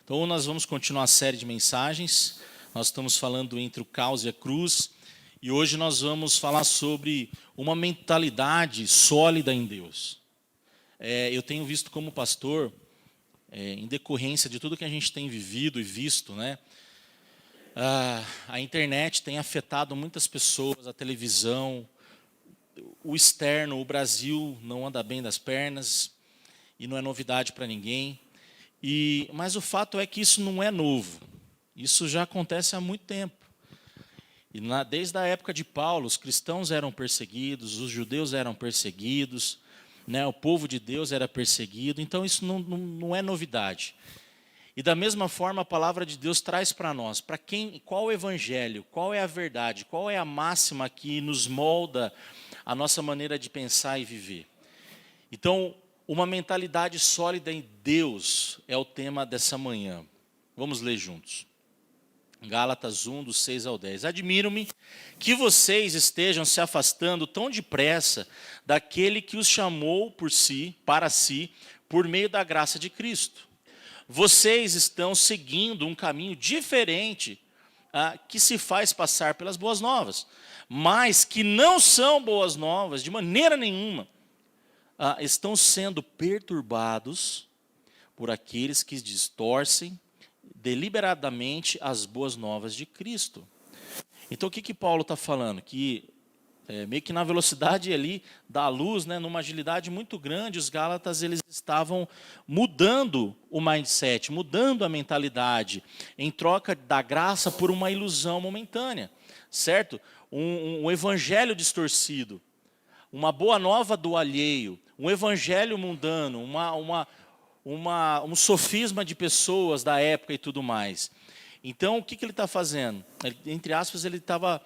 Então, nós vamos continuar a série de mensagens. Nós estamos falando entre o caos e a cruz. E hoje nós vamos falar sobre uma mentalidade sólida em Deus. Eu tenho visto como pastor, em decorrência de tudo que a gente tem vivido e visto, né? A internet tem afetado muitas pessoas, a televisão, o externo, o Brasil não anda bem das pernas, e não é novidade para ninguém. Mas o fato é que isso não é novo. Isso já acontece há muito tempo. E desde a época de Paulo, os cristãos eram perseguidos, os judeus eram perseguidos, né, o povo de Deus era perseguido. Então isso não é novidade. E da mesma forma a palavra de Deus traz para nós, qual o evangelho, qual é a verdade, qual é a máxima que nos molda a nossa maneira de pensar e viver. Então, uma mentalidade sólida em Deus é o tema dessa manhã. Vamos ler juntos. Gálatas 1, dos 6 ao 10. Admiro-me que vocês estejam se afastando tão depressa daquele que os chamou para si, por meio da graça de Cristo. Vocês estão seguindo um caminho diferente que se faz passar pelas boas novas, mas que não são boas novas de maneira nenhuma. Estão sendo perturbados por aqueles que distorcem deliberadamente as boas novas de Cristo. Então o que Paulo está falando? Que meio que na velocidade ali da luz, né, numa agilidade muito grande, os Gálatas eles estavam mudando o mindset, mudando a mentalidade, em troca da graça por uma ilusão momentânea, certo? Um evangelho distorcido, uma boa nova do alheio, um evangelho mundano, um sofisma de pessoas da época e tudo mais. Então, o que ele está fazendo? Entre aspas, ele estava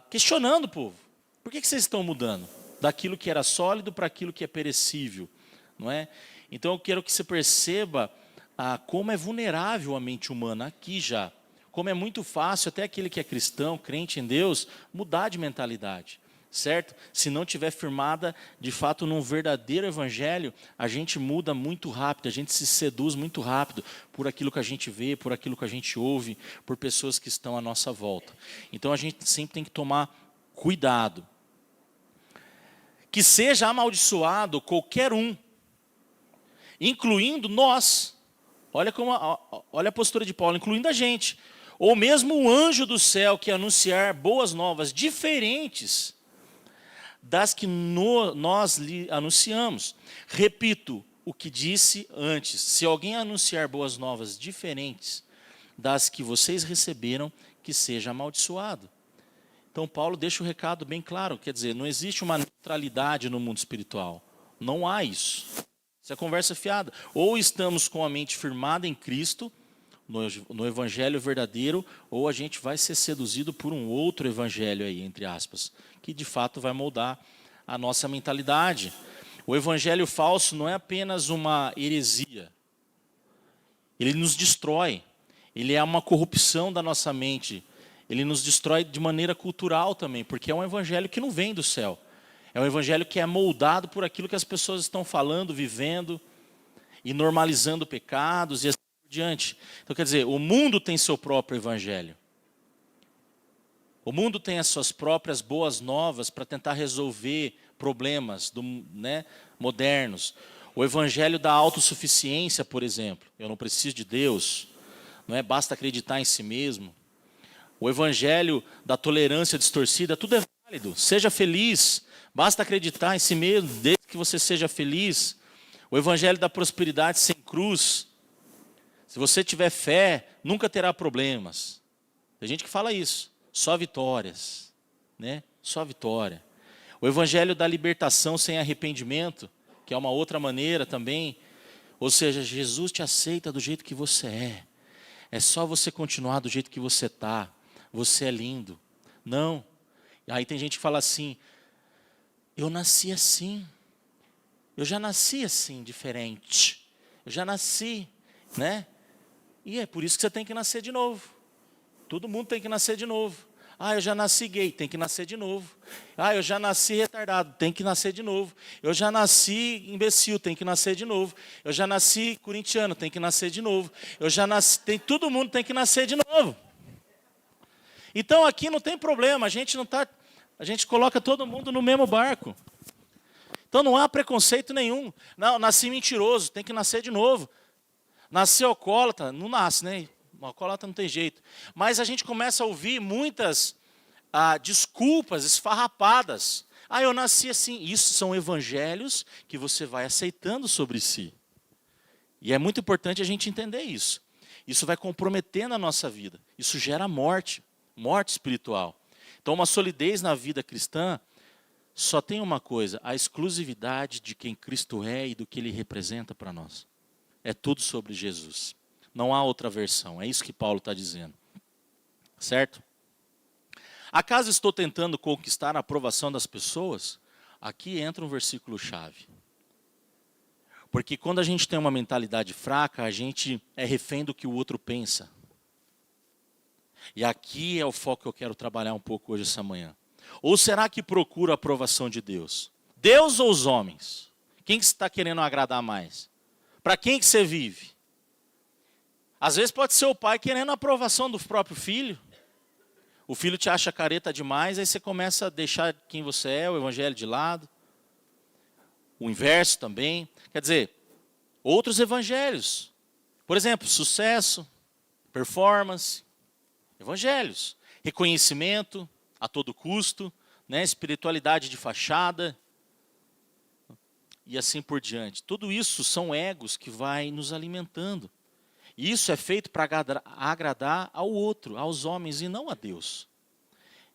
questionando o povo. Por que vocês estão mudando? Daquilo que era sólido para aquilo que é perecível. Não é? Então, eu quero que você perceba como é vulnerável a mente humana aqui já. Como é muito fácil, até aquele que é cristão, crente em Deus, mudar de mentalidade. Certo? Se não tiver firmada, de fato, num verdadeiro evangelho, a gente muda muito rápido, a gente se seduz muito rápido por aquilo que a gente vê, por aquilo que a gente ouve, por pessoas que estão à nossa volta. Então, a gente sempre tem que tomar cuidado. Que seja amaldiçoado qualquer um, incluindo nós. Olha a postura de Paulo, incluindo a gente. Ou mesmo o anjo do céu que anunciar boas novas diferentes das que nós lhe anunciamos. Repito o que disse antes. Se alguém anunciar boas novas diferentes das que vocês receberam, que seja amaldiçoado. Então Paulo deixa o recado bem claro. Quer dizer, não existe uma neutralidade no mundo espiritual. Não há isso. Isso é conversa fiada. Ou estamos com a mente firmada em Cristo, no evangelho verdadeiro, ou a gente vai ser seduzido por um outro evangelho aí, entre aspas, que de fato vai moldar a nossa mentalidade. O evangelho falso não é apenas uma heresia. Ele nos destrói. Ele é uma corrupção da nossa mente. Ele nos destrói de maneira cultural também, porque é um evangelho que não vem do céu. É um evangelho que é moldado por aquilo que as pessoas estão falando, vivendo e normalizando pecados e assim por diante. Então, quer dizer, o mundo tem seu próprio evangelho. O mundo tem as suas próprias boas novas para tentar resolver problemas modernos. O evangelho da autossuficiência, por exemplo. Eu não preciso de Deus. Não é? Basta acreditar em si mesmo. O evangelho da tolerância distorcida, tudo é válido. Seja feliz. Basta acreditar em si mesmo, desde que você seja feliz. O evangelho da prosperidade sem cruz. Se você tiver fé, nunca terá problemas. Tem gente que fala isso. Só vitórias, né? Só vitória. O evangelho da libertação sem arrependimento, que é uma outra maneira também. Ou seja, Jesus te aceita do jeito que você é. É só você continuar do jeito que você está. Você é lindo. Não. Aí tem gente que fala assim, eu nasci assim. Eu já nasci assim, diferente. Eu já nasci, né? E é por isso que você tem que nascer de novo. Todo mundo tem que nascer de novo. Ah, eu já nasci gay, tem que nascer de novo. Ah, eu já nasci retardado, tem que nascer de novo. Eu já nasci imbecil, tem que nascer de novo. Eu já nasci corintiano, tem que nascer de novo. Eu já nasci, todo mundo tem que nascer de novo. Então aqui não tem problema, a gente coloca todo mundo no mesmo barco. Então não há preconceito nenhum. Não, nasci mentiroso, tem que nascer de novo. Nasci alcoólatra, não nasce, né? Alcoólatra não tem jeito. Mas a gente começa a ouvir muitas desculpas esfarrapadas. Ah, eu nasci assim. Isso são evangelhos que você vai aceitando sobre si. E é muito importante a gente entender isso. Isso vai comprometendo a nossa vida. Isso gera morte espiritual. Então, uma solidez na vida cristã só tem uma coisa: a exclusividade de quem Cristo é e do que Ele representa para nós. É tudo sobre Jesus. Não há outra versão. É isso que Paulo está dizendo. Certo? Acaso estou tentando conquistar a aprovação das pessoas? Aqui entra um versículo-chave. Porque quando a gente tem uma mentalidade fraca, a gente é refém do que o outro pensa. E aqui é o foco que eu quero trabalhar um pouco hoje, essa manhã. Ou será que procura a aprovação de Deus? Deus ou os homens? Quem que está querendo agradar mais? Para quem que você vive? Às vezes pode ser o pai querendo a aprovação do próprio filho. O filho te acha careta demais, aí você começa a deixar quem você é, o evangelho de lado. O inverso também. Quer dizer, outros evangelhos. Por exemplo, sucesso, performance, evangelhos. Reconhecimento a todo custo, né? Espiritualidade de fachada. E assim por diante. Tudo isso são egos que vai nos alimentando. E isso é feito para agradar ao outro, aos homens, e não a Deus.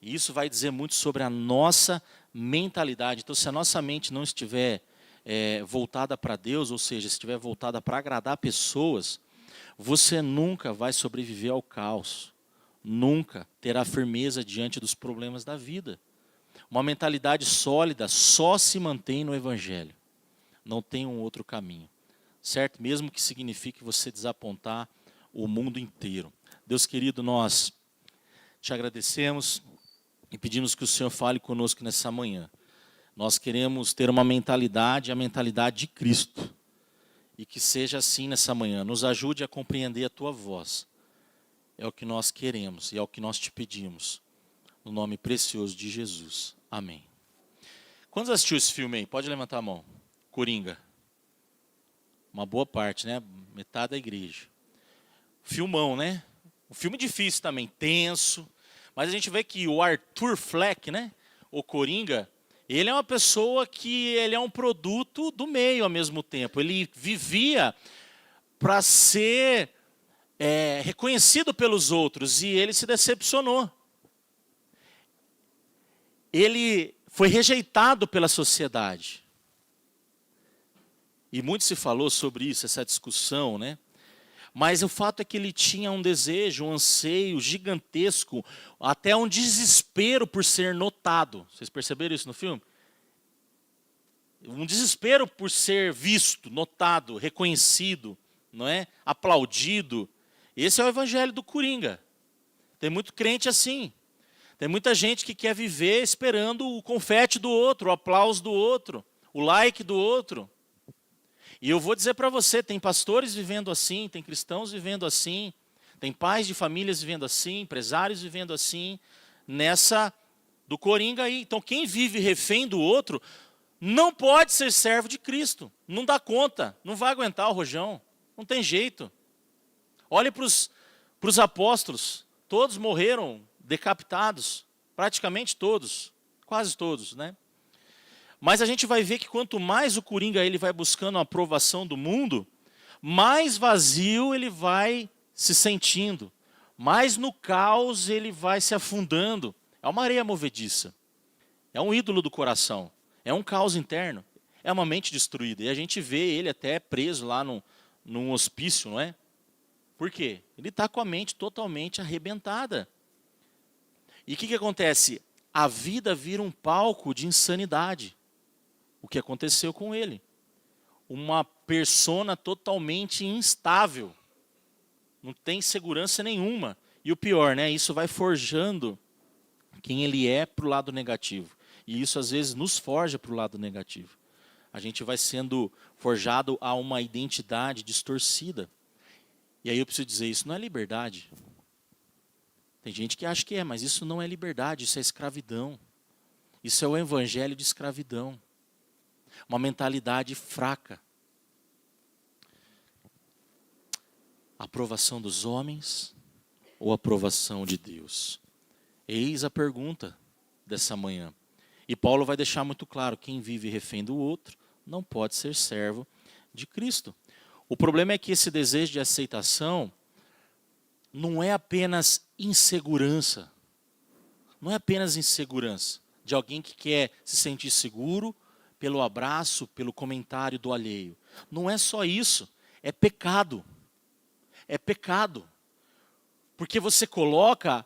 E isso vai dizer muito sobre a nossa mentalidade. Então, se a nossa mente não estiver voltada para Deus, ou seja, estiver voltada para agradar pessoas, você nunca vai sobreviver ao caos. Nunca terá firmeza diante dos problemas da vida. Uma mentalidade sólida só se mantém no Evangelho. Não tem um outro caminho. Certo? Mesmo que signifique você desapontar o mundo inteiro. Deus querido, nós te agradecemos e pedimos que o Senhor fale conosco nessa manhã. Nós queremos ter uma mentalidade, a mentalidade de Cristo. E que seja assim nessa manhã. Nos ajude a compreender a tua voz. É o que nós queremos e é o que nós te pedimos. No nome precioso de Jesus. Amém. Quantos assistiu esse filme aí? Pode levantar a mão. Coringa. Uma boa parte, né? Metade da igreja. Filmão, né? Um filme difícil também, tenso. Mas a gente vê que o Arthur Fleck, né? O Coringa, ele é uma pessoa que ele é um produto do meio ao mesmo tempo. Ele vivia para ser reconhecido pelos outros e ele se decepcionou. Ele foi rejeitado pela sociedade. E muito se falou sobre isso, essa discussão, né? Mas o fato é que ele tinha um desejo, um anseio gigantesco, até um desespero por ser notado. Vocês perceberam isso no filme? Um desespero por ser visto, notado, reconhecido, não é? Aplaudido. Esse é o evangelho do Coringa. Tem muito crente assim. Tem muita gente que quer viver esperando o confete do outro, o aplauso do outro, o like do outro. E eu vou dizer para você, tem pastores vivendo assim, tem cristãos vivendo assim, tem pais de famílias vivendo assim, empresários vivendo assim, nessa do Coringa aí. Então quem vive refém do outro não pode ser servo de Cristo, não dá conta, não vai aguentar o rojão, não tem jeito. Olhe para os apóstolos, todos morreram decapitados, praticamente todos, quase todos, né? Mas a gente vai ver que quanto mais o Coringa ele vai buscando a aprovação do mundo, mais vazio ele vai se sentindo, mais no caos ele vai se afundando. É uma areia movediça, é um ídolo do coração, é um caos interno, é uma mente destruída. E a gente vê ele até preso lá num hospício, não é? Por quê? Ele está com a mente totalmente arrebentada. E o que acontece? A vida vira um palco de insanidade. O que aconteceu com ele? Uma persona totalmente instável. Não tem segurança nenhuma. E o pior, né? Isso vai forjando quem ele é para o lado negativo. E isso às vezes nos forja para o lado negativo. A gente vai sendo forjado a uma identidade distorcida. E aí eu preciso dizer, isso não é liberdade. Tem gente que acha que é, mas isso não é liberdade, isso é escravidão. Isso é o evangelho de escravidão. Uma mentalidade fraca. Aprovação dos homens ou aprovação de Deus? Eis a pergunta dessa manhã. E Paulo vai deixar muito claro, quem vive refém do outro não pode ser servo de Cristo. O problema é que esse desejo de aceitação não é apenas insegurança. Não é apenas insegurança de alguém que quer se sentir seguro pelo abraço, pelo comentário do alheio. Não é só isso, é pecado. É pecado. Porque você coloca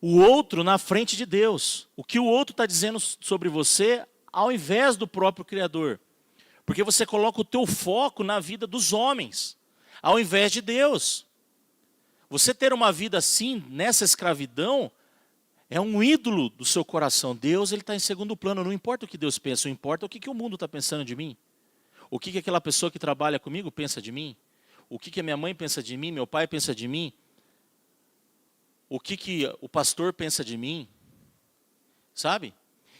o outro na frente de Deus. O que o outro está dizendo sobre você, ao invés do próprio Criador. Porque você coloca o teu foco na vida dos homens, ao invés de Deus. Você ter uma vida assim, nessa escravidão, é um ídolo do seu coração. Deus, ele está em segundo plano. Não importa o que Deus pensa, não importa o que o mundo está pensando de mim. O que aquela pessoa que trabalha comigo pensa de mim. O que a minha mãe pensa de mim, meu pai pensa de mim. O que o pastor pensa de mim. Sabe?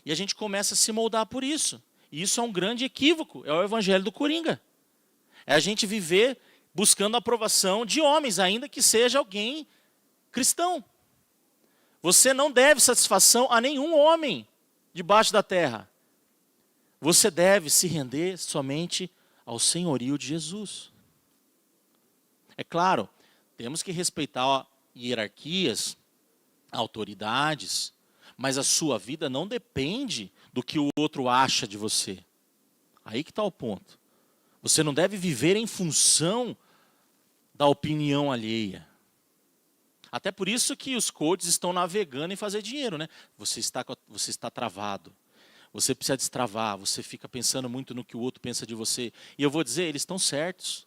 E a gente começa a se moldar por isso. E isso é um grande equívoco. É o evangelho do Coringa. É a gente viver buscando a aprovação de homens, ainda que seja alguém cristão. Você não deve satisfação a nenhum homem debaixo da terra. Você deve se render somente ao senhorio de Jesus. É claro, temos que respeitar hierarquias, autoridades, mas a sua vida não depende do que o outro acha de você. Aí que está o ponto. Você não deve viver em função da opinião alheia. Até por isso que os coaches estão navegando em fazer dinheiro, né? Você está travado. Você precisa destravar. Você fica pensando muito no que o outro pensa de você. E eu vou dizer, eles estão certos.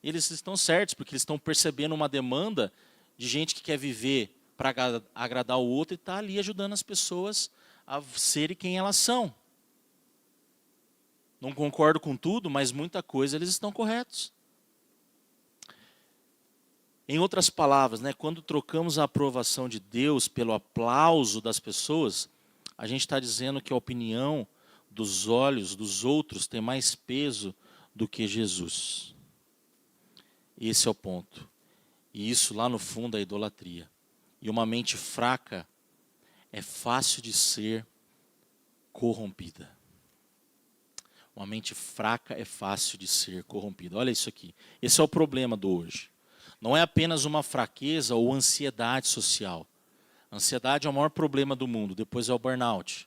Eles estão certos, porque eles estão percebendo uma demanda de gente que quer viver para agradar o outro e está ali ajudando as pessoas a serem quem elas são. Não concordo com tudo, mas muita coisa eles estão corretos. Em outras palavras, né, quando trocamos a aprovação de Deus pelo aplauso das pessoas, a gente está dizendo que a opinião dos olhos dos outros tem mais peso do que Jesus. Esse é o ponto. E isso lá no fundo é idolatria. E uma mente fraca é fácil de ser corrompida. Uma mente fraca é fácil de ser corrompida. Olha isso aqui. Esse é o problema do hoje. Não é apenas uma fraqueza ou ansiedade social. A ansiedade é o maior problema do mundo, depois é o burnout.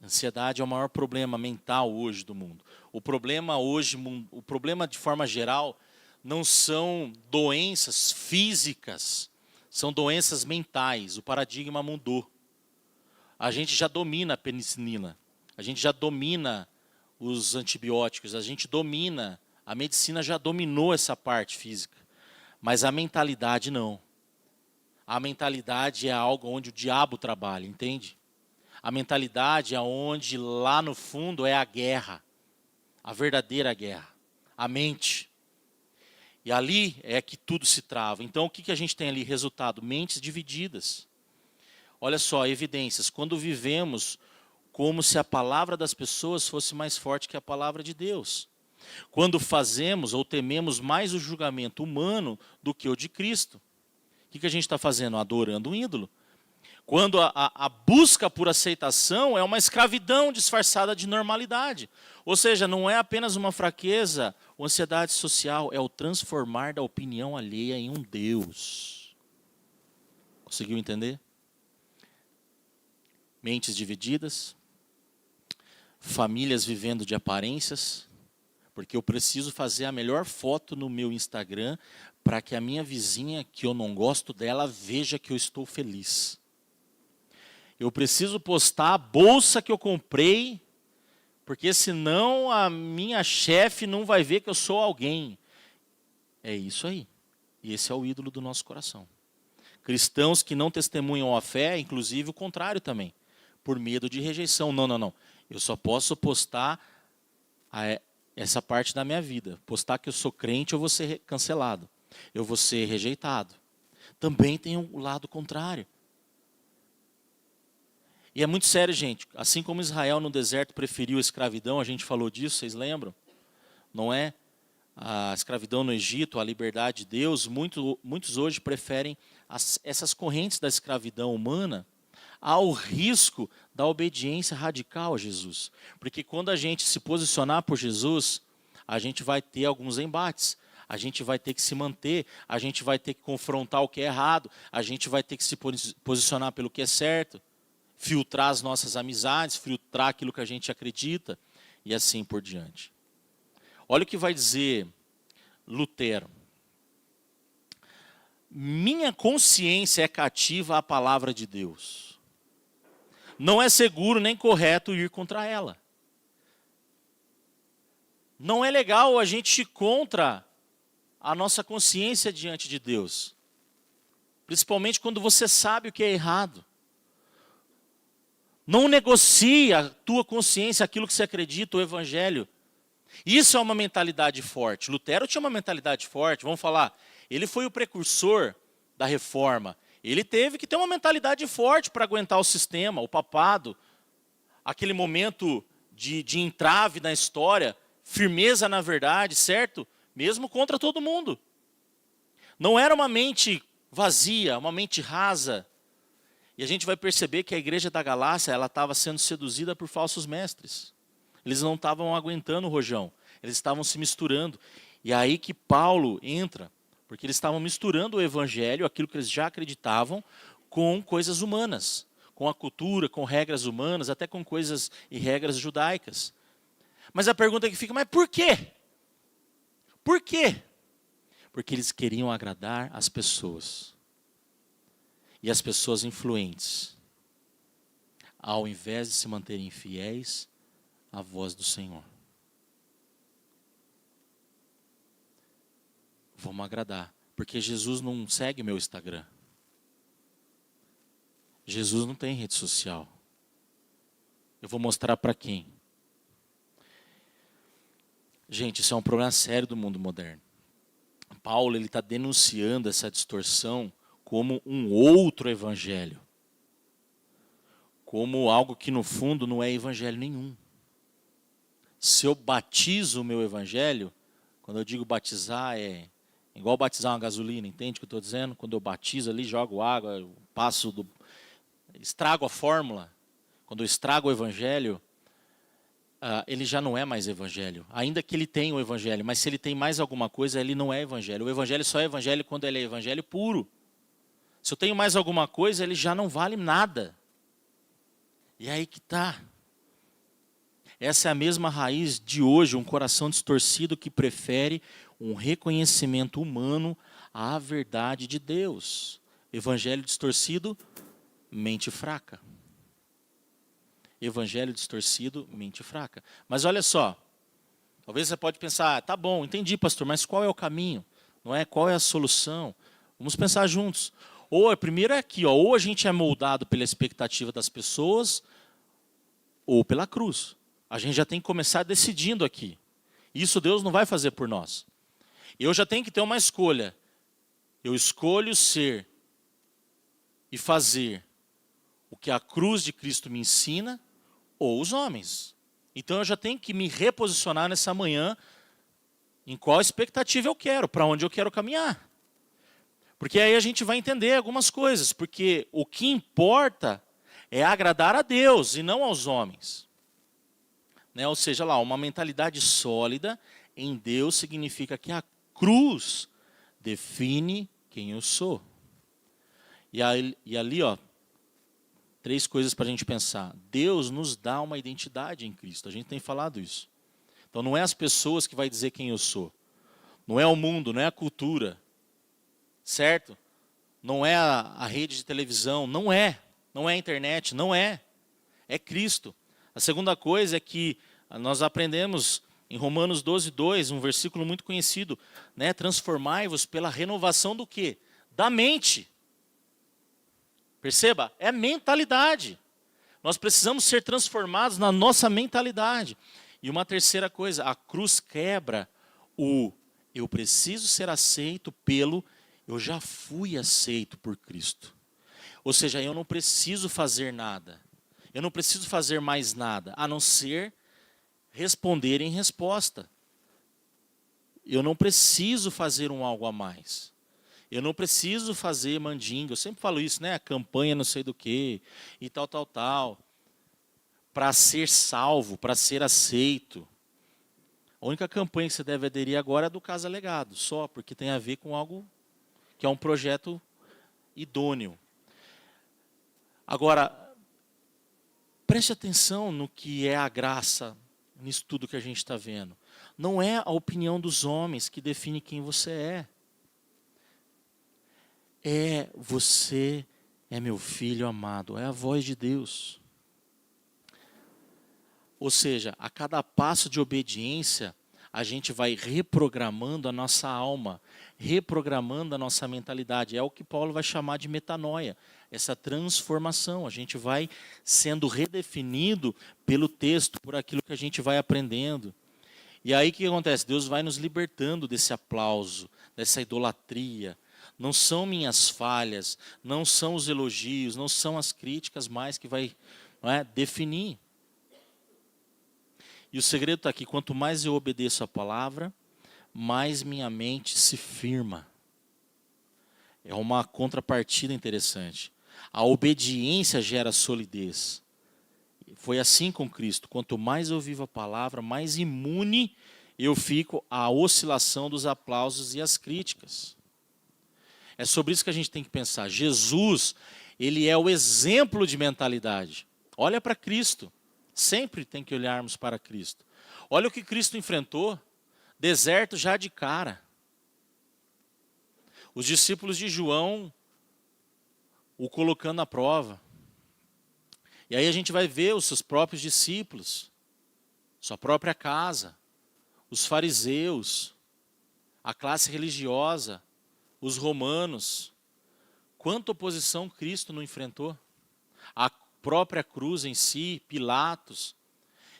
A ansiedade é o maior problema mental hoje do mundo. O problema de forma geral, não são doenças físicas, são doenças mentais. O paradigma mudou. A gente já domina a penicilina, a gente já domina os antibióticos, a gente domina, a medicina já dominou essa parte física. Mas a mentalidade não. A mentalidade é algo onde o diabo trabalha, entende? A mentalidade é onde lá no fundo é a guerra. A verdadeira guerra. A mente. E ali é que tudo se trava. Então o que a gente tem ali? Resultado, mentes divididas. Olha só, evidências. Quando vivemos como se a palavra das pessoas fosse mais forte que a palavra de Deus. Quando fazemos ou tememos mais o julgamento humano do que o de Cristo. O que a gente está fazendo? Adorando um ídolo. Quando a busca por aceitação é uma escravidão disfarçada de normalidade. Ou seja, não é apenas uma fraqueza ou ansiedade social, é o transformar da opinião alheia em um Deus. Conseguiu entender? Mentes divididas, famílias vivendo de aparências, porque eu preciso fazer a melhor foto no meu Instagram para que a minha vizinha, que eu não gosto dela, veja que eu estou feliz. Eu preciso postar a bolsa que eu comprei, porque senão a minha chefe não vai ver que eu sou alguém. É isso aí. E esse é o ídolo do nosso coração. Cristãos que não testemunham a fé, inclusive o contrário também, por medo de rejeição. Não. Eu só posso postar essa parte da minha vida. Postar que eu sou crente, eu vou ser cancelado. Eu vou ser rejeitado. Também tem o lado contrário. E é muito sério, gente. Assim como Israel no deserto preferiu a escravidão, a gente falou disso, vocês lembram? Não é? A escravidão no Egito, a liberdade de Deus, muitos hoje preferem essas correntes da escravidão humana ao risco da obediência radical a Jesus. Porque quando a gente se posicionar por Jesus, a gente vai ter alguns embates. A gente vai ter que se manter, a gente vai ter que confrontar o que é errado, a gente vai ter que se posicionar pelo que é certo, filtrar as nossas amizades, filtrar aquilo que a gente acredita e assim por diante. Olha o que vai dizer Lutero. Minha consciência é cativa à palavra de Deus. Não é seguro nem correto ir contra ela. Não é legal a gente ir contra a nossa consciência diante de Deus. Principalmente quando você sabe o que é errado. Não negocie a tua consciência, aquilo que você acredita, o evangelho. Isso é uma mentalidade forte. Lutero tinha uma mentalidade forte, vamos falar. Ele foi o precursor da reforma. Ele teve que ter uma mentalidade forte para aguentar o sistema, o papado. Aquele momento de entrave na história, firmeza na verdade, certo? Mesmo contra todo mundo. Não era uma mente vazia, uma mente rasa. E a gente vai perceber que a igreja da Galácia, ela estava sendo seduzida por falsos mestres. Eles não estavam aguentando o rojão. Eles estavam se misturando. E é aí que Paulo entra. Porque eles estavam misturando o evangelho, aquilo que eles já acreditavam, com coisas humanas. Com a cultura, com regras humanas, até com coisas e regras judaicas. Mas a pergunta que fica, mas por quê? Por quê? Porque eles queriam agradar as pessoas. E as pessoas influentes, ao invés de se manterem fiéis à voz do Senhor. Vamos agradar, porque Jesus não segue meu Instagram. Jesus não tem rede social. Eu vou mostrar para quem? Gente, isso é um problema sério do mundo moderno. Paulo está denunciando essa distorção como um outro evangelho. Como algo que no fundo não é evangelho nenhum. Se eu batizo o meu evangelho, quando eu digo batizar é igual batizar uma gasolina, entende o que eu estou dizendo? Quando eu batizo ali, jogo água, eu estrago a fórmula. Quando eu estrago o evangelho, ele já não é mais evangelho. Ainda que ele tenha o evangelho, mas se ele tem mais alguma coisa, ele não é evangelho. O evangelho só é evangelho quando ele é evangelho puro. Se eu tenho mais alguma coisa, ele já não vale nada. E aí que está. Essa é a mesma raiz de hoje, um coração distorcido que prefere um reconhecimento humano à verdade de Deus. Evangelho distorcido, mente fraca. Evangelho distorcido, mente fraca. Mas olha só, talvez você pode pensar, tá bom, entendi, pastor, mas qual é o caminho? Não é? Qual é a solução? Vamos pensar juntos. Primeiro é aqui, ou a gente é moldado pela expectativa das pessoas, ou pela cruz. A gente já tem que começar decidindo aqui. Isso Deus não vai fazer por nós. Eu já tenho que ter uma escolha. Eu escolho ser e fazer o que a cruz de Cristo me ensina, ou os homens. Então eu já tenho que me reposicionar nessa manhã em qual expectativa eu quero, para onde eu quero caminhar. Porque aí a gente vai entender algumas coisas, porque o que importa é agradar a Deus e não aos homens. Né? Ou seja, uma mentalidade sólida em Deus significa que a cruz define quem eu sou. E ali, 3 coisas para a gente pensar. Deus nos dá uma identidade em Cristo, a gente tem falado isso. Então não é as pessoas que vai dizer quem eu sou. Não é o mundo, não é a cultura. Certo? Não é a rede de televisão, não é a internet, não é. É Cristo. A segunda coisa é que nós aprendemos em Romanos 12:2, um versículo muito conhecido, né? Transformai-vos pela renovação do quê? Da mente. Perceba, é mentalidade. Nós precisamos ser transformados na nossa mentalidade. E uma terceira coisa, a cruz quebra o eu preciso ser aceito pelo eu já fui aceito por Cristo. Ou seja, eu não preciso fazer nada. Eu não preciso fazer mais nada, a não ser responder em resposta. Eu não preciso fazer um algo a mais. Eu não preciso fazer mandinga. Eu sempre falo isso, né? A campanha não sei do quê, e tal, tal, tal. Para ser salvo, para ser aceito. A única campanha que você deve aderir agora é do Casa Legado, só, porque tem a ver com algo que é um projeto idôneo. Agora, preste atenção no que é a graça, nisso tudo que a gente está vendo. Não é a opinião dos homens que define quem você é. É você é meu filho amado, é a voz de Deus. Ou seja, a cada passo de obediência, a gente vai reprogramando a nossa alma, reprogramando a nossa mentalidade. É o que Paulo vai chamar de metanoia, essa transformação. A gente vai sendo redefinido pelo texto, por aquilo que a gente vai aprendendo. E aí o que acontece? Deus vai nos libertando desse aplauso, dessa idolatria. Não são minhas falhas, não são os elogios, não são as críticas mais que vai, não é, definir. E o segredo está aqui, quanto mais eu obedeço a palavra, mais minha mente se firma. É uma contrapartida interessante. A obediência gera solidez. Foi assim com Cristo. Quanto mais eu vivo a palavra, mais imune eu fico à oscilação dos aplausos e as críticas. É sobre isso que a gente tem que pensar. Jesus, ele é o exemplo de mentalidade. Olha para Cristo. Sempre tem que olharmos para Cristo. Olha o que Cristo enfrentou. Deserto já de cara. Os discípulos de João o colocando à prova. E aí a gente vai ver os seus próprios discípulos, sua própria casa, os fariseus, a classe religiosa, os romanos. Quanta oposição Cristo não enfrentou? A própria cruz em si, Pilatos.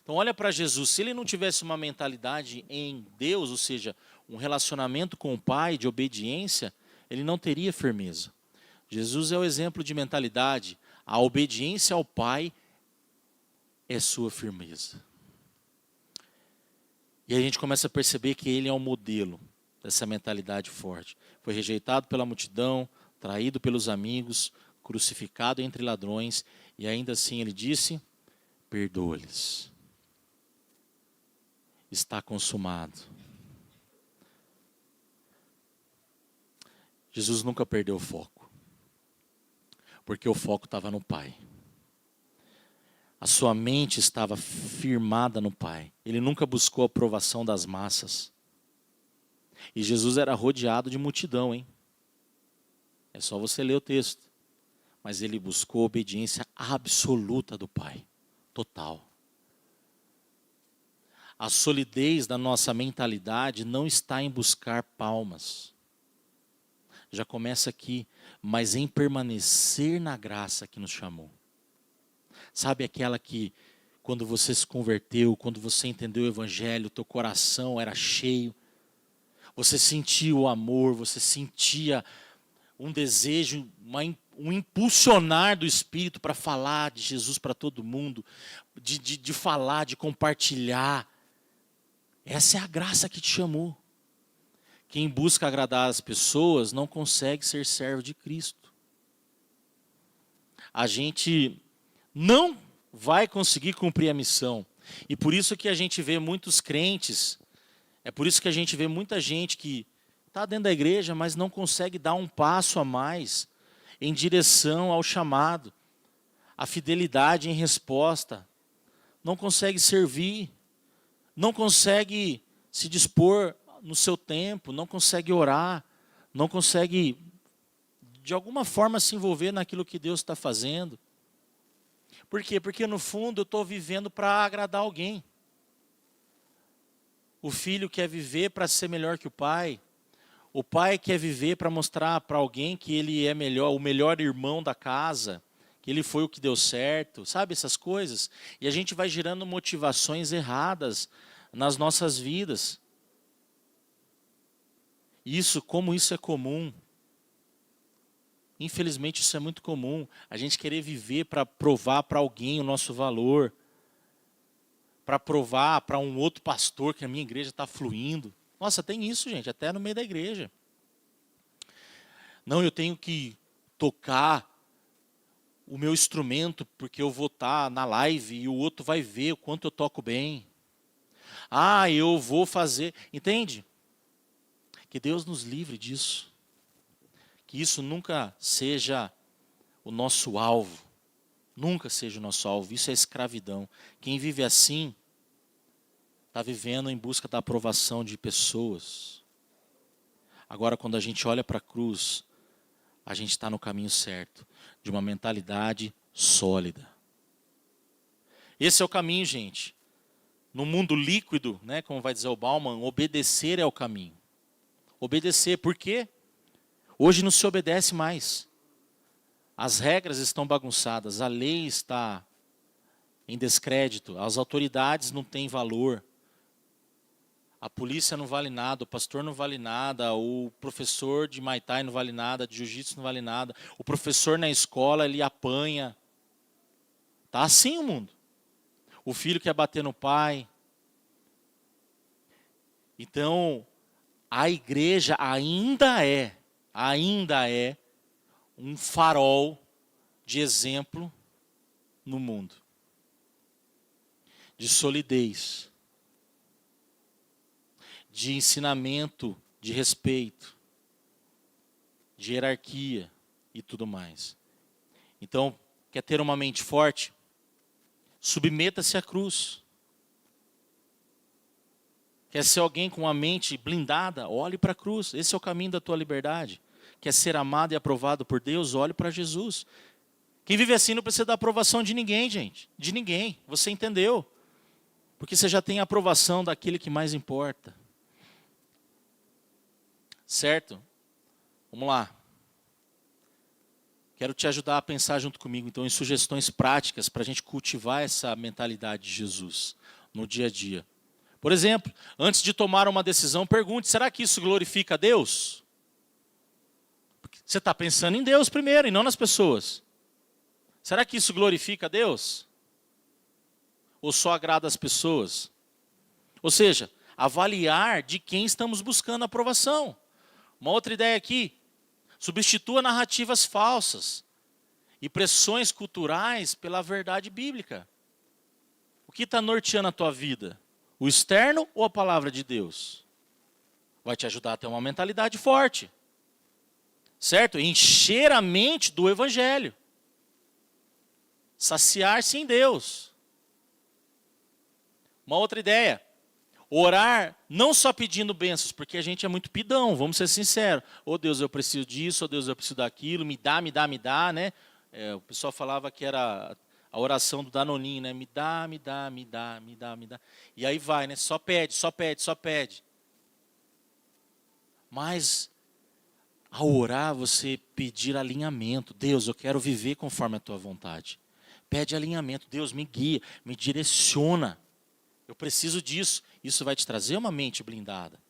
Então olha para Jesus, se ele não tivesse uma mentalidade em Deus, ou seja, um relacionamento com o Pai, de obediência, ele não teria firmeza. Jesus é o exemplo de mentalidade. A obediência ao Pai é sua firmeza. E a gente começa a perceber que ele é um modelo dessa mentalidade forte. Foi rejeitado pela multidão, traído pelos amigos, crucificado entre ladrões, e ainda assim ele disse, perdoa-lhes. Está consumado. Jesus nunca perdeu o foco, porque o foco estava no Pai. A sua mente estava firmada no Pai. Ele nunca buscou a aprovação das massas. E Jesus era rodeado de multidão, hein? É só você ler o texto. Mas ele buscou a obediência absoluta do Pai. Total. A solidez da nossa mentalidade não está em buscar palmas. Já começa aqui, mas em permanecer na graça que nos chamou. Sabe aquela que, quando você se converteu, quando você entendeu o Evangelho, teu coração era cheio, você sentia o amor, você sentia um desejo, um impulsionar do Espírito para falar de Jesus para todo mundo, de falar, de compartilhar. Essa é a graça que te chamou. Quem busca agradar as pessoas não consegue ser servo de Cristo. A gente não vai conseguir cumprir a missão. E por isso que a gente vê muitos crentes, é por isso que a gente vê muita gente que está dentro da igreja, mas não consegue dar um passo a mais em direção ao chamado, a fidelidade em resposta, não consegue servir, não consegue se dispor no seu tempo, não consegue orar, não consegue, de alguma forma, se envolver naquilo que Deus está fazendo. Por quê? Porque no fundo eu estou vivendo para agradar alguém. O filho quer viver para ser melhor que o pai. O pai quer viver para mostrar para alguém que ele é melhor, o melhor irmão da casa, que ele foi o que deu certo, sabe essas coisas? E a gente vai gerando motivações erradas nas nossas vidas. Como isso é comum. Infelizmente isso é muito comum. A gente querer viver para provar para alguém o nosso valor. Para provar para um outro pastor que a minha igreja está fluindo. Nossa, tem isso, gente, até no meio da igreja. Não, eu tenho que tocar o meu instrumento porque eu vou estar na live e o outro vai ver o quanto eu toco bem. Ah, eu vou fazer. Entende? Que Deus nos livre disso. Que isso nunca seja o nosso alvo. Nunca seja o nosso alvo. Isso é escravidão. Quem vive assim está vivendo em busca da aprovação de pessoas. Agora, quando a gente olha para a cruz, a gente está no caminho certo, de uma mentalidade sólida. Esse é o caminho, gente. No mundo líquido, né, como vai dizer o Bauman, obedecer é o caminho. Obedecer, por quê? Hoje não se obedece mais. As regras estão bagunçadas, a lei está em descrédito, as autoridades não têm valor. A polícia não vale nada, o pastor não vale nada, o professor de Muay Thai não vale nada, de Jiu-Jitsu não vale nada, o professor na escola, ele apanha. Está assim o mundo. O filho quer bater no pai. Então, a igreja ainda é um farol de exemplo no mundo. De solidez. De ensinamento, de respeito, de hierarquia e tudo mais. Então, quer ter uma mente forte? Submeta-se à cruz. Quer ser alguém com a mente blindada? Olhe para a cruz. Esse é o caminho da tua liberdade. Quer ser amado e aprovado por Deus? Olhe para Jesus. Quem vive assim não precisa da aprovação de ninguém, gente. De ninguém. Você entendeu? Porque você já tem a aprovação daquele que mais importa. Certo? Vamos lá. Quero te ajudar a pensar junto comigo, então, em sugestões práticas para a gente cultivar essa mentalidade de Jesus no dia a dia. Por exemplo, antes de tomar uma decisão, pergunte, será que isso glorifica a Deus? Porque você está pensando em Deus primeiro e não nas pessoas. Será que isso glorifica a Deus? Ou só agrada as pessoas? Ou seja, avaliar de quem estamos buscando aprovação. Uma outra ideia aqui, substitua narrativas falsas e pressões culturais pela verdade bíblica. O que está norteando a tua vida? O externo ou a palavra de Deus? Vai te ajudar a ter uma mentalidade forte. Certo? Encher a mente do evangelho. Saciar-se em Deus. Uma outra ideia. Orar não só pedindo bênçãos, porque a gente é muito pidão, vamos ser sinceros. Oh Deus, eu preciso disso, oh Deus, eu preciso daquilo, me dá, né? O pessoal falava que era a oração do Danoninho, né? Me dá. E aí vai, né? Só pede. Mas, ao orar, você pedir alinhamento. Deus, eu quero viver conforme a tua vontade. Pede alinhamento. Deus, me guia, me direciona. Eu preciso disso. Isso vai te trazer uma mente blindada.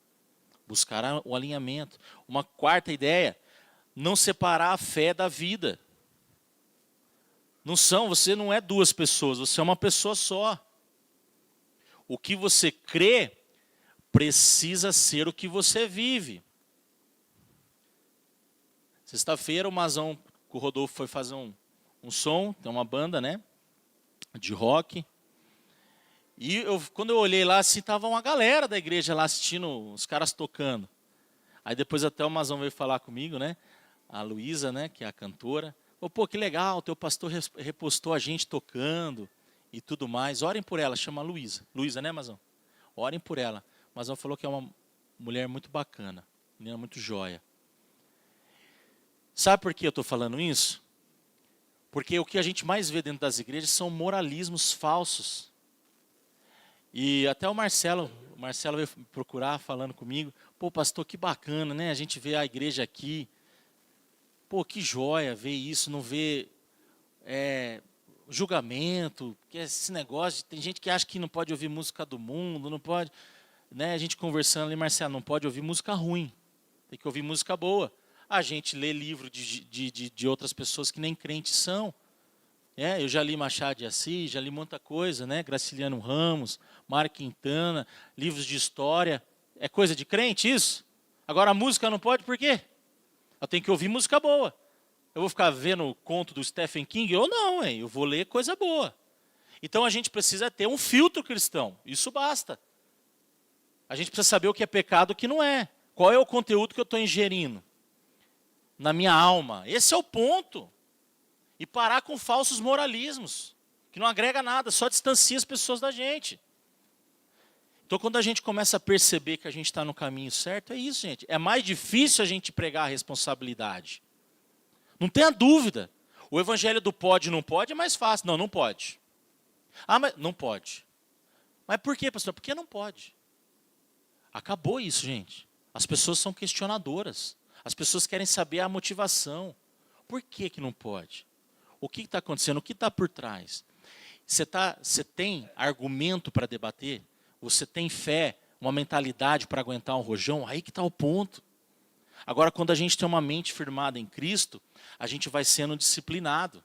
Buscar o alinhamento. Uma quarta ideia, não separar a fé da vida. Você não é duas pessoas, você é uma pessoa só. O que você crê precisa ser o que você vive. Sexta-feira o Mazão, o Rodolfo foi fazer um som, tem uma banda, né? De rock. E quando eu olhei lá, assim, tava uma galera da igreja lá assistindo os caras tocando. Aí depois até o Mazão veio falar comigo, né? A Luísa, né? Que é a cantora. Pô, que legal, teu pastor repostou a gente tocando e tudo mais. Orem por ela, chama Luísa. Luísa, né, Mazão? Orem por ela. O Mazão falou que é uma mulher muito bacana, menina muito joia. Sabe por que eu estou falando isso? Porque o que a gente mais vê dentro das igrejas são moralismos falsos. E até o Marcelo veio me procurar falando comigo. Pô, pastor, que bacana, né? A gente vê a igreja aqui. Pô, que joia ver isso, não ver julgamento, que esse negócio. Tem gente que acha que não pode ouvir música do mundo, não pode. Né? A gente conversando ali, Marcelo, não pode ouvir música ruim, tem que ouvir música boa. A gente lê livro de outras pessoas que nem crentes são. Eu já li Machado de Assis, já li muita coisa, né? Graciliano Ramos, Mário Quintana, livros de história. É coisa de crente isso? Agora a música não pode, por quê? Eu tenho que ouvir música boa. Eu vou ficar vendo o conto do Stephen King? Ou não, hein? Eu vou ler coisa boa. Então a gente precisa ter um filtro cristão, isso basta. A gente precisa saber o que é pecado e o que não é. Qual é o conteúdo que eu estou ingerindo na minha alma? Esse é o ponto. E parar com falsos moralismos, que não agrega nada, só distancia as pessoas da gente. Então, quando a gente começa a perceber que a gente está no caminho certo, é isso, gente. É mais difícil a gente pregar a responsabilidade. Não tenha dúvida. O evangelho do pode e não pode é mais fácil. Não, não pode. Ah, mas não pode. Mas por quê, pastor? Porque não pode. Acabou isso, gente. As pessoas são questionadoras. As pessoas querem saber a motivação. Por que não pode? O que está acontecendo? O que está por trás? Você tem argumento para debater? Você tem fé, uma mentalidade para aguentar um rojão? Aí que está o ponto. Agora, quando a gente tem uma mente firmada em Cristo, a gente vai sendo disciplinado.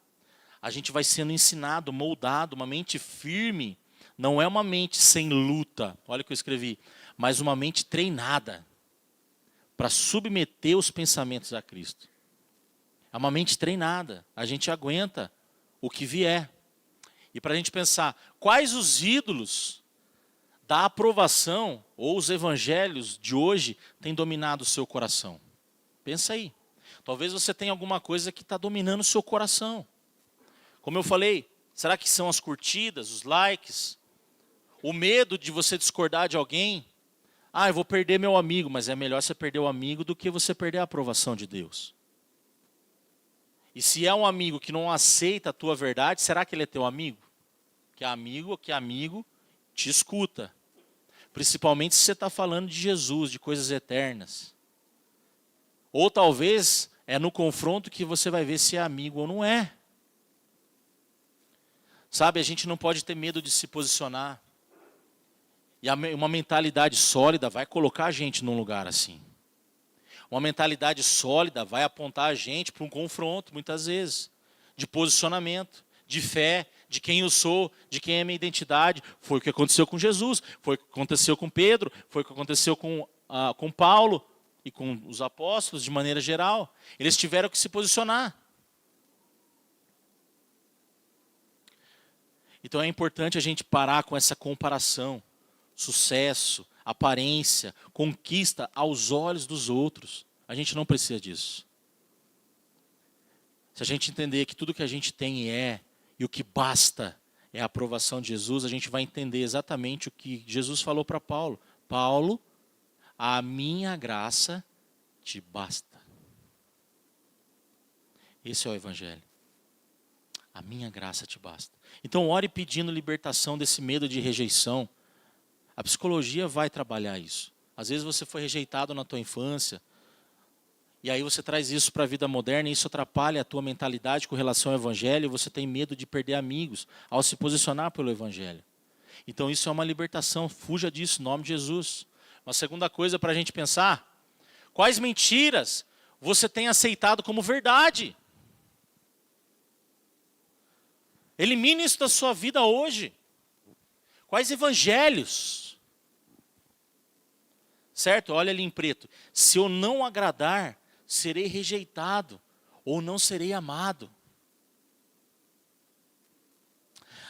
A gente vai sendo ensinado, moldado. Uma mente firme não é uma mente sem luta. Olha o que eu escrevi. Mas uma mente treinada para submeter os pensamentos a Cristo. É uma mente treinada. A gente aguenta o que vier. E para a gente pensar, quais os ídolos da aprovação ou os evangelhos de hoje têm dominado o seu coração? Pensa aí. Talvez você tenha alguma coisa que está dominando o seu coração. Como eu falei, será que são as curtidas, os likes? O medo de você discordar de alguém? Ah, eu vou perder meu amigo, mas é melhor você perder o amigo do que você perder a aprovação de Deus. E se é um amigo que não aceita a tua verdade, será que ele é teu amigo? Que amigo te escuta. Principalmente se você está falando de Jesus, de coisas eternas. Ou talvez é no confronto que você vai ver se é amigo ou não é. Sabe, a gente não pode ter medo de se posicionar. E uma mentalidade sólida vai colocar a gente num lugar assim. Uma mentalidade sólida vai apontar a gente para um confronto, muitas vezes. De posicionamento, de fé, de quem eu sou, de quem é a minha identidade. Foi o que aconteceu com Jesus, foi o que aconteceu com Pedro, foi o que aconteceu com Paulo e com os apóstolos de maneira geral. Eles tiveram que se posicionar. Então é importante a gente parar com essa comparação. Sucesso, aparência, conquista aos olhos dos outros. A gente não precisa disso. Se a gente entender que tudo que a gente tem e o que basta é a aprovação de Jesus, a gente vai entender exatamente o que Jesus falou para Paulo. Paulo, a minha graça te basta. Esse é o evangelho. A minha graça te basta. Então ore pedindo libertação desse medo de rejeição. A psicologia vai trabalhar isso. Às vezes você foi rejeitado na tua infância, e aí você traz isso para a vida moderna, e isso atrapalha a tua mentalidade com relação ao evangelho, e você tem medo de perder amigos ao se posicionar pelo evangelho. Então isso é uma libertação, fuja disso, em nome de Jesus. Uma segunda coisa para a gente pensar, quais mentiras você tem aceitado como verdade? Elimine isso da sua vida hoje. Quais evangelhos? Certo? Olha ali em preto. Se eu não agradar, serei rejeitado ou não serei amado.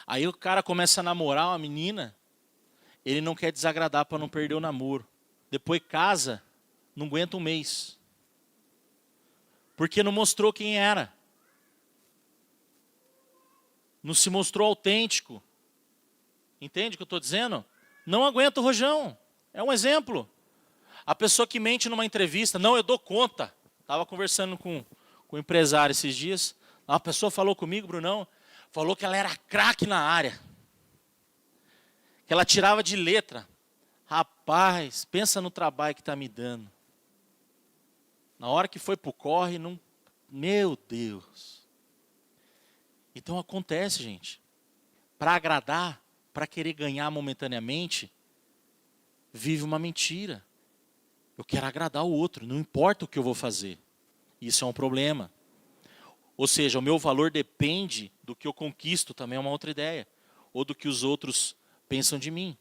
Aí o cara começa a namorar uma menina, ele não quer desagradar para não perder o namoro. Depois casa, não aguenta um mês. Porque não mostrou quem era. Não se mostrou autêntico. Entende o que eu estou dizendo? Não aguenta o rojão. É um exemplo. A pessoa que mente numa entrevista, não, eu dou conta. Estava conversando com um empresário esses dias. Uma pessoa falou comigo, Brunão, falou que ela era craque na área. Que ela tirava de letra. Rapaz, pensa no trabalho que está me dando. Na hora que foi para o corre, não... Meu Deus. Então acontece, gente. Para agradar, para querer ganhar momentaneamente, vive uma mentira. Eu quero agradar o outro, não importa o que eu vou fazer. Isso é um problema. Ou seja, o meu valor depende do que eu conquisto, também é uma outra ideia. Ou do que os outros pensam de mim.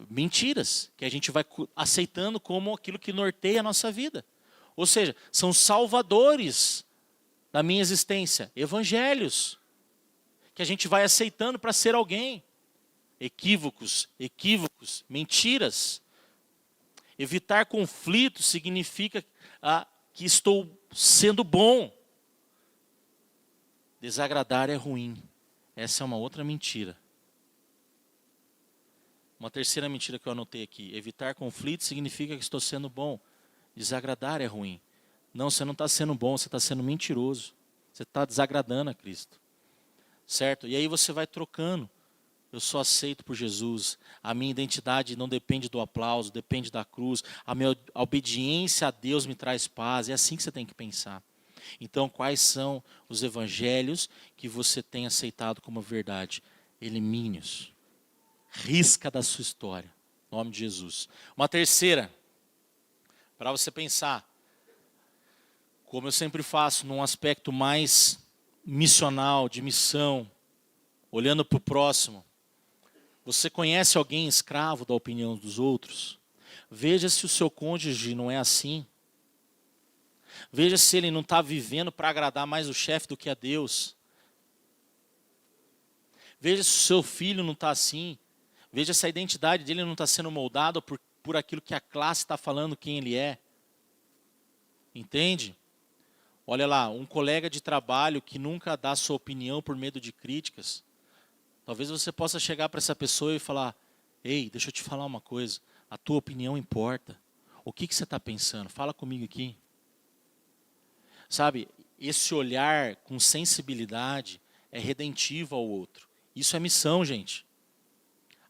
Mentiras, que a gente vai aceitando como aquilo que norteia a nossa vida. Ou seja, são salvadores da minha existência. Evangelhos, que a gente vai aceitando para ser alguém. Equívocos, mentiras. Evitar conflitos significa que estou sendo bom. Desagradar é ruim. Essa é uma outra mentira. Uma terceira mentira que eu anotei aqui. Evitar conflitos significa que estou sendo bom. Desagradar é ruim. Não, você não está sendo bom, você está sendo mentiroso. Você está desagradando a Cristo. Certo? E aí você vai trocando. Eu sou aceito por Jesus. A minha identidade não depende do aplauso, depende da cruz. A obediência a Deus me traz paz. É assim que você tem que pensar. Então, quais são os evangelhos que você tem aceitado como verdade? Elimine-os. Risca da sua história. Em nome de Jesus. Uma terceira, para você pensar, como eu sempre faço, num aspecto mais missional, de missão, olhando para o próximo. Você conhece alguém escravo da opinião dos outros? Veja se o seu cônjuge não é assim. Veja se ele não está vivendo para agradar mais o chefe do que a Deus. Veja se o seu filho não está assim. Veja se a identidade dele não está sendo moldada por aquilo que a classe está falando quem ele é. Entende? Olha lá, um colega de trabalho que nunca dá sua opinião por medo de críticas. Talvez você possa chegar para essa pessoa e falar: ei, deixa eu te falar uma coisa. A tua opinião importa. O que você está pensando? Fala comigo aqui. Sabe, esse olhar com sensibilidade é redentivo ao outro. Isso é missão, gente.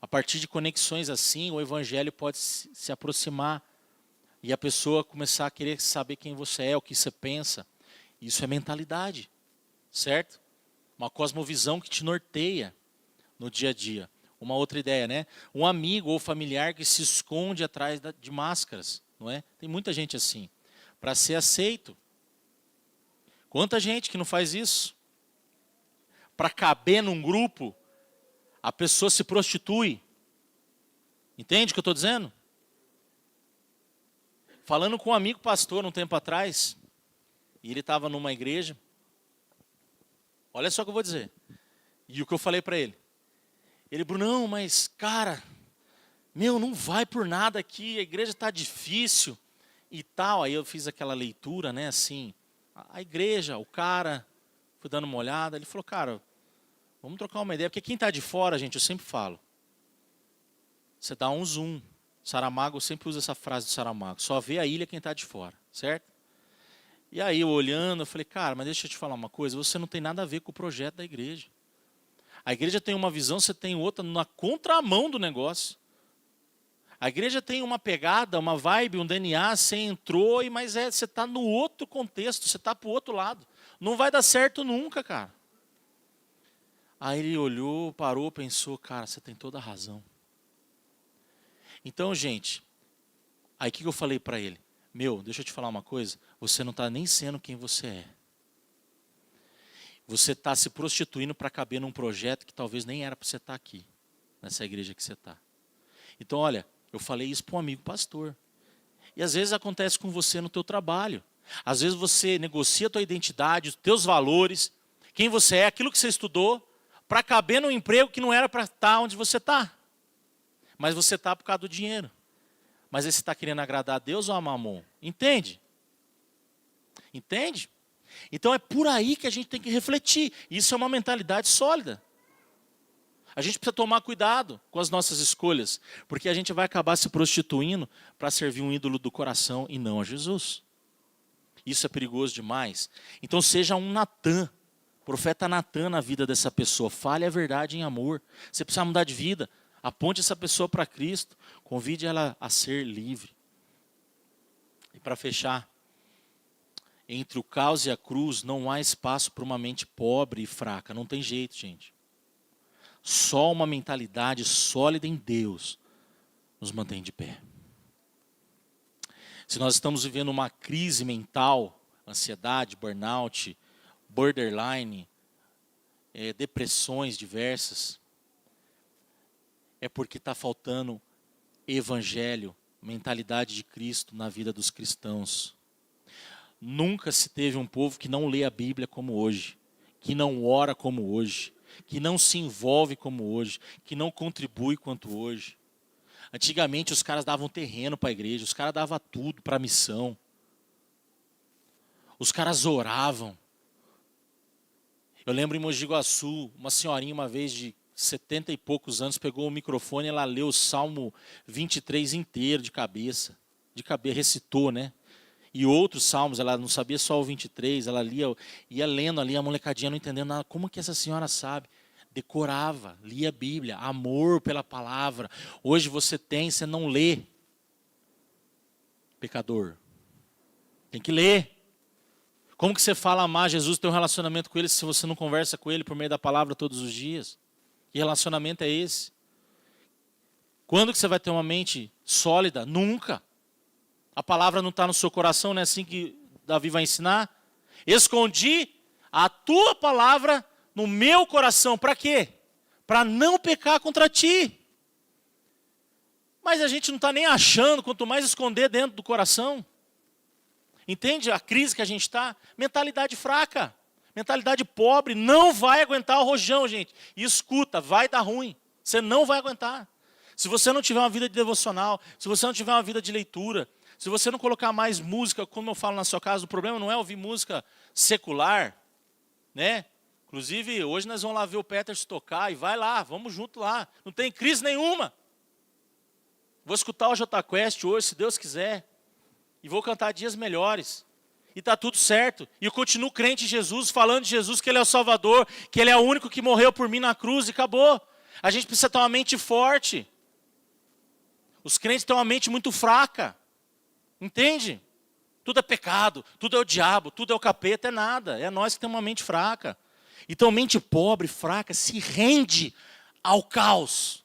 A partir de conexões assim, o evangelho pode se aproximar e a pessoa começar a querer saber quem você é, o que você pensa. Isso é mentalidade, certo? Uma cosmovisão que te norteia no dia a dia. Uma outra ideia, né? Um amigo ou familiar que se esconde atrás de máscaras, não é? Tem muita gente assim, para ser aceito. Quanta gente que não faz isso? Para caber num grupo, a pessoa se prostitui. Entende o que eu estou dizendo? Falando com um amigo pastor um tempo atrás, e ele estava numa igreja. Olha só o que eu vou dizer. E o que eu falei para ele. Ele, Brunão, mas cara, não vai por nada aqui, a igreja está difícil e tal. Aí eu fiz aquela leitura, né, assim, a igreja, o cara, fui dando uma olhada, ele falou, cara, vamos trocar uma ideia, porque quem está de fora, gente, eu sempre falo, você dá um zoom. Saramago, eu sempre uso essa frase do Saramago, só vê a ilha quem está de fora, certo? E aí eu olhando, eu falei, cara, mas deixa eu te falar uma coisa, você não tem nada a ver com o projeto da igreja. A igreja tem uma visão, você tem outra na contramão do negócio. A igreja tem uma pegada, uma vibe, um DNA, você entrou, mas você está no outro contexto, você está para o outro lado. Não vai dar certo nunca, cara. Aí ele olhou, parou, pensou, cara, você tem toda a razão. Então, gente, aí o que eu falei para ele? Deixa eu te falar uma coisa, você não está nem sendo quem você é. Você está se prostituindo para caber num projeto que talvez nem era para você estar aqui, nessa igreja que você está. Então, olha, eu falei isso para um amigo pastor. E às vezes acontece com você no teu trabalho. Às vezes você negocia a tua identidade, os teus valores, quem você é, aquilo que você estudou, para caber num emprego que não era para estar onde você está. Mas você está por causa do dinheiro. Mas aí você está querendo agradar a Deus ou a Mamon? Entende? Entende? Então é por aí que a gente tem que refletir. Isso é uma mentalidade sólida. A gente precisa tomar cuidado com as nossas escolhas, porque a gente vai acabar se prostituindo para servir um ídolo do coração e não a Jesus. Isso é perigoso demais. Então seja um Natan, profeta Natan na vida dessa pessoa. Fale a verdade em amor. Você precisa mudar de vida. Aponte essa pessoa para Cristo. Convide ela a ser livre. E para fechar, entre o caos e a cruz não há espaço para uma mente pobre e fraca. Não tem jeito, gente. Só uma mentalidade sólida em Deus nos mantém de pé. Se nós estamos vivendo uma crise mental, ansiedade, burnout, borderline, depressões diversas, é porque está faltando evangelho, mentalidade de Cristo na vida dos cristãos. Nunca se teve um povo que não lê a Bíblia como hoje, que não ora como hoje, que não se envolve como hoje, que não contribui quanto hoje. Antigamente os caras davam terreno para a igreja, os caras davam tudo para a missão. Os caras oravam. Eu lembro em Mogi Guaçu, uma senhorinha uma vez de 70 e poucos anos pegou o microfone e ela leu o Salmo 23 inteiro de cabeça, recitou, né? E outros salmos, ela não sabia só o 23, ela ia lendo ali, a molecadinha não entendendo nada. Como que essa senhora sabe? Decorava, lia a Bíblia, amor pela palavra. Hoje você não lê. Pecador. Tem que ler. Como que você fala amar Jesus, ter um relacionamento com Ele, se você não conversa com Ele por meio da palavra todos os dias? Que relacionamento é esse? Quando que você vai ter uma mente sólida? Nunca. A palavra não está no seu coração, não é assim que Davi vai ensinar? Escondi a tua palavra no meu coração. Para quê? Para não pecar contra ti. Mas a gente não está nem achando, quanto mais esconder dentro do coração. Entende a crise que a gente está? Mentalidade fraca, mentalidade pobre, não vai aguentar o rojão, gente. E escuta, vai dar ruim. Você não vai aguentar. Se você não tiver uma vida de devocional, se você não tiver uma vida de leitura, se você não colocar mais música, como eu falo na sua casa, o problema não é ouvir música secular, né? Inclusive, hoje nós vamos lá ver o Peters tocar e vai lá, vamos junto lá. Não tem crise nenhuma. Vou escutar o Jota Quest hoje, se Deus quiser. E vou cantar dias melhores. E está tudo certo. E eu continuo crente em Jesus, falando de Jesus, que Ele é o Salvador, que Ele é o único que morreu por mim na cruz e acabou. A gente precisa ter uma mente forte. Os crentes têm uma mente muito fraca. Entende? Tudo é pecado, tudo é o diabo, tudo é o capeta, é nada. É nós que temos uma mente fraca. Então, mente pobre, fraca, se rende ao caos.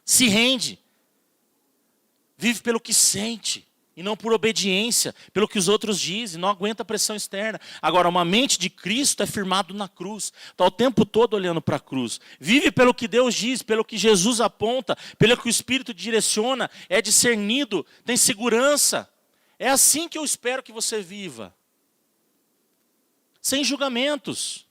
Se rende. Vive pelo que sente. E não por obediência, pelo que os outros dizem. Não aguenta a pressão externa. Agora, uma mente de Cristo é firmado na cruz. Está o tempo todo olhando para a cruz. Vive pelo que Deus diz, pelo que Jesus aponta, pelo que o Espírito direciona. É discernido, tem segurança. É assim que eu espero que você viva. Sem julgamentos.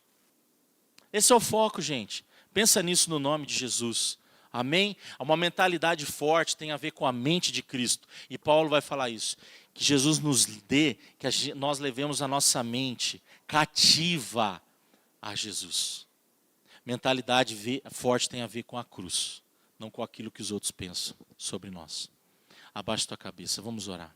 Esse é o foco, gente. Pensa nisso no nome de Jesus. Amém? Uma mentalidade forte tem a ver com a mente de Cristo. E Paulo vai falar isso. Que Jesus nos dê, que nós levemos a nossa mente cativa a Jesus. Mentalidade forte tem a ver com a cruz. Não com aquilo que os outros pensam sobre nós. Abaixa tua cabeça, vamos orar.